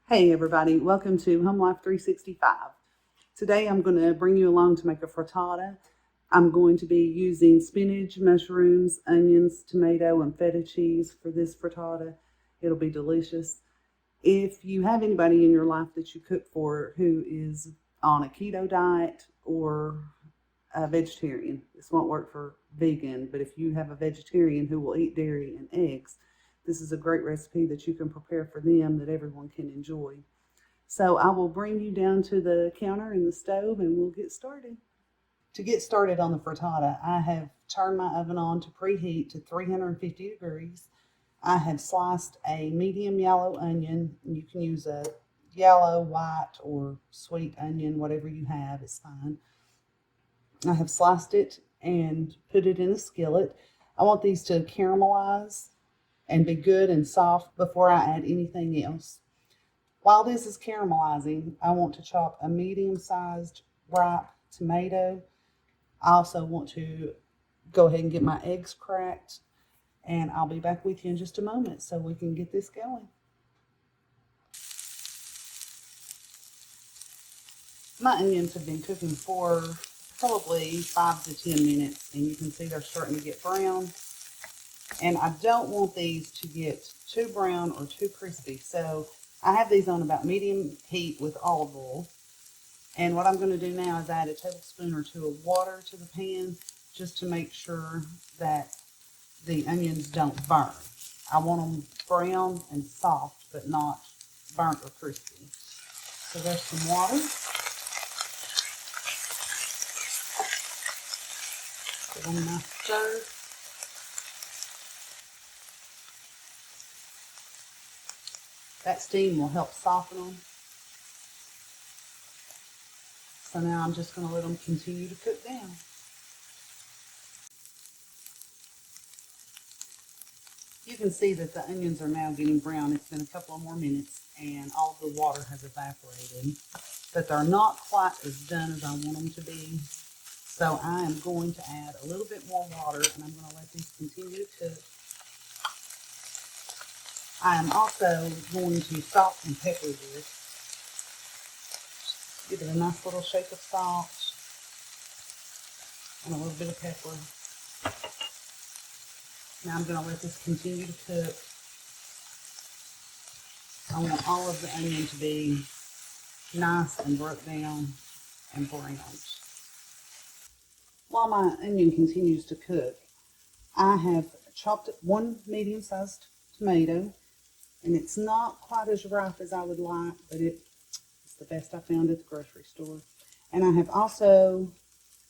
Hey everybody, welcome to Home Life 365. Today I'm going to bring you along to make a frittata. I'm going to be using spinach, mushrooms, onions, tomato, and feta cheese for this frittata. It'll be delicious. If you have anybody in your life that you cook for who is on a keto diet or a vegetarian, this won't work for vegan, but if you have a vegetarian who will eat dairy and eggs, this is a great recipe that you can prepare for them that everyone can enjoy. So I will bring you down to the counter and the stove and we'll get started. To get started on the frittata, I have turned my oven on to preheat to 350 degrees. I have sliced a medium yellow onion. You can use a yellow, white, or sweet onion, whatever you have is fine. I have sliced it and put it in a skillet. I want these to caramelize and be good and soft before I add anything else. While this is caramelizing, I want to chop a medium-sized ripe tomato. I also want to go ahead and get my eggs cracked, and I'll be back with you in just a moment so we can get this going. My onions have been cooking for probably 5 to 10 minutes, and you can see they're starting to get brown. And I don't want these to get too brown or too crispy, so I have these on about medium heat with olive oil. And what I'm going to do now is add a tablespoon or two of water to the pan just to make sure that the onions don't burn. I want them brown and soft, but not burnt or crispy. So there's some water. Give them a nice stir. That steam will help soften them. So now I'm just going to let them continue to cook down. You can see that the onions are now getting brown. It's been a couple of more minutes and all of the water has evaporated. But they're not quite as done as I want them to be. So I am going to add a little bit more water and I'm going to let these continue to cook. I am also going to salt and pepper this. Give it a nice little shake of salt and a little bit of pepper. Now I'm going to let this continue to cook. I want all of the onion to be nice and broke down and browned. While my onion continues to cook, I have chopped one medium-sized tomato, and it's not quite as ripe as I would like, but it's the best I found at the grocery store. And I have also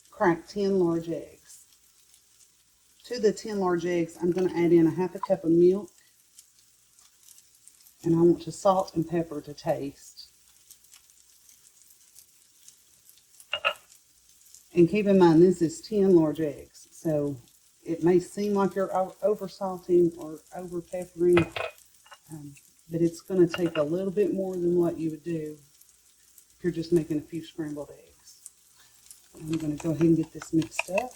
cracked 10 large eggs. To the 10 large eggs, I'm going to add in a half a cup of milk, and I want to salt and pepper to taste. And keep in mind, this is 10 large eggs, so it may seem like you're over salting or over peppering, but it's going to take a little bit more than what you would do if you're just making a few scrambled eggs. I'm going to go ahead and get this mixed up.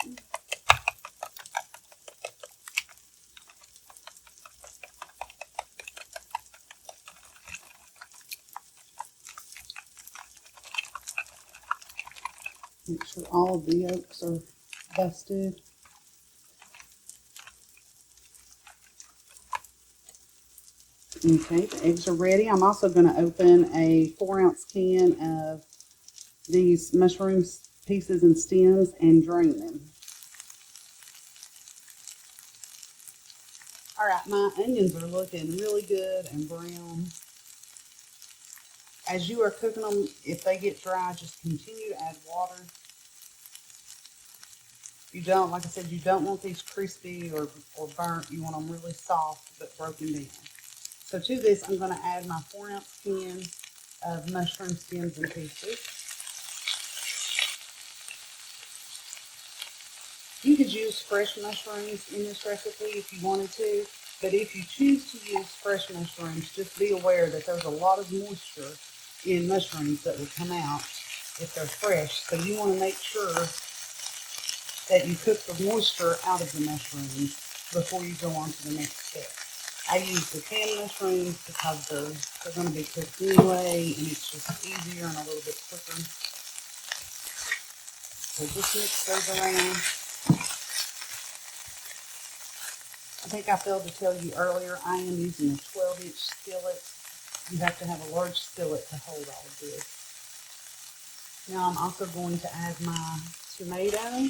Make sure all of the yolks are busted. Okay, the eggs are ready. I'm also going to open a 4-ounce can of these mushroom pieces and stems and drain them. All right, my onions are looking really good and brown. As you are cooking them, if they get dry, just continue to add water. You don't, like I said, you don't want these crispy or burnt. You want them really soft but broken down. So to this, I'm going to add my 4-ounce can of mushroom stems and pieces. You could use fresh mushrooms in this recipe if you wanted to, but if you choose to use fresh mushrooms, just be aware that there's a lot of moisture in mushrooms that will come out if they're fresh. So you want to make sure that you cook the moisture out of the mushrooms before you go on to the next step. I use the canned mushrooms because they're going to be cooked anyway, and it's just easier and a little bit quicker. So just mix those around. I think I failed to tell you earlier, I am using a 12-inch skillet. You have to have a large skillet to hold all of this. Now I'm also going to add my tomato.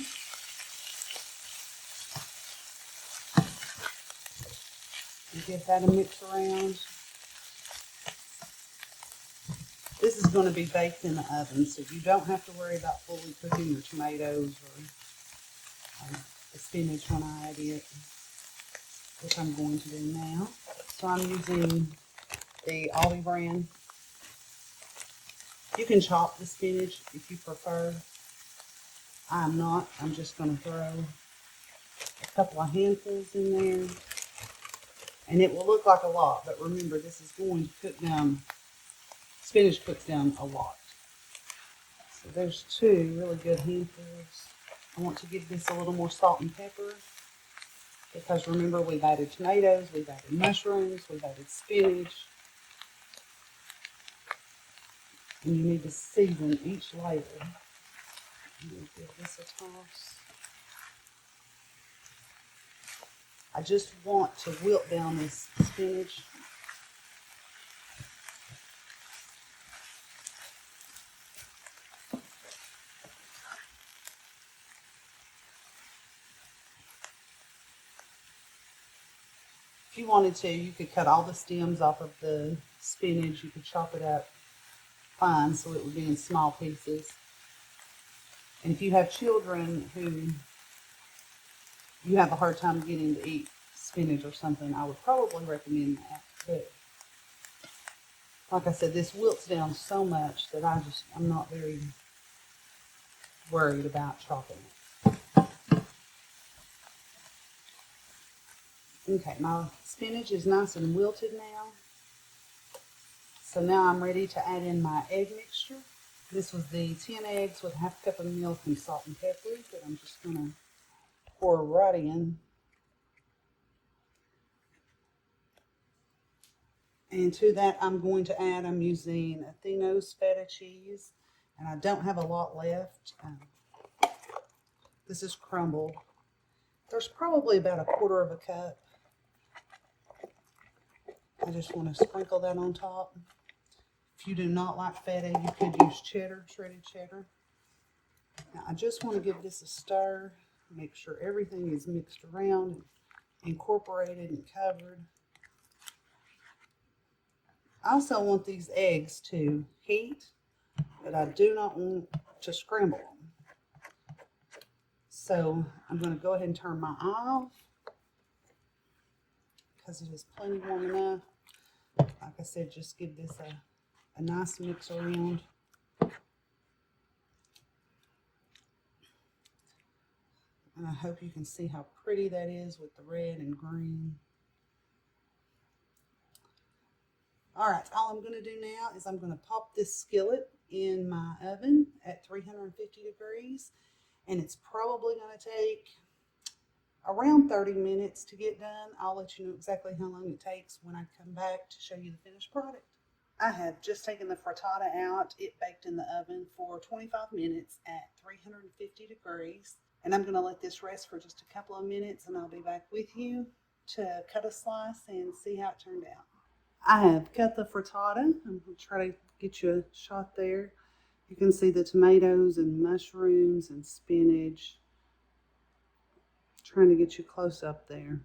And give that a mix around. This is going to be baked in the oven, so you don't have to worry about fully cooking your tomatoes or the spinach when I add it, which I'm going to do now. So I'm using the Aldi brand. You can chop the spinach if you prefer. I'm not. I'm just going to throw a couple of handfuls in there. And it will look like a lot, but remember, this is going to cook down. Spinach cooks down a lot. So there's 2 really good handfuls. I want to give this a little more salt and pepper because remember, we've added tomatoes, we've added mushrooms, we've added spinach. And you need to season each layer. I'm going to give this a toss. I just want to wilt down this spinach. If you wanted to, you could cut all the stems off of the spinach. You could chop it up fine so it would be in small pieces. And if you have children who you have a hard time getting to eat spinach or something, I would probably recommend that. But like I said, this wilts down so much that I'm not very worried about chopping it. Okay, my spinach is nice and wilted now. So now I'm ready to add in my egg mixture. This was the 10 eggs with half a cup of milk and salt and pepper that I'm just going to pour right in. And to that I'm going to add, I'm using Athenos feta cheese, and I don't have a lot left. This is crumbled. There's probably about 1/4 of a cup. I just want to sprinkle that on top. If you do not like feta, you could use cheddar, shredded cheddar. Now I just want to give this a stir, make sure everything is mixed around, incorporated and covered. I also want these eggs to heat, but I do not want to scramble them. So I'm going to go ahead and turn my eye off because it is plenty warm enough. Like I said, just give this a nice mix around. And I hope you can see how pretty that is with the red and green. All right, all I'm going to do now is I'm going to pop this skillet in my oven at 350 degrees. And it's probably going to take around 30 minutes to get done. I'll let you know exactly how long it takes when I come back to show you the finished product. I have just taken the frittata out. It baked in the oven for 25 minutes at 350 degrees. And I'm going to let this rest for just a couple of minutes, and I'll be back with you to cut a slice and see how it turned out. I have cut the frittata. I'm going to try to get you a shot there. You can see the tomatoes and mushrooms and spinach. Trying to get you close up there.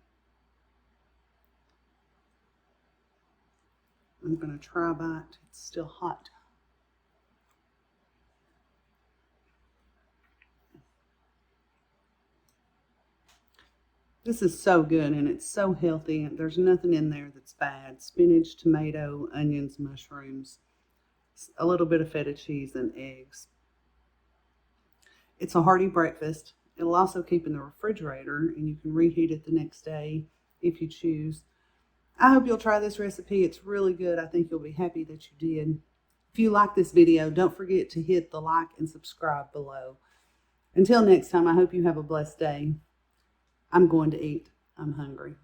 I'm going to try bite. It's still hot. This is so good, and it's so healthy. There's nothing in there that's bad. Spinach, tomato, onions, mushrooms, a little bit of feta cheese, and eggs. It's a hearty breakfast. It'll also keep in the refrigerator, and you can reheat it the next day if you choose. I hope you'll try this recipe. It's really good. I think you'll be happy that you did. If you like this video, don't forget to hit the like and subscribe below. Until next time, I hope you have a blessed day. I'm going to eat. I'm hungry.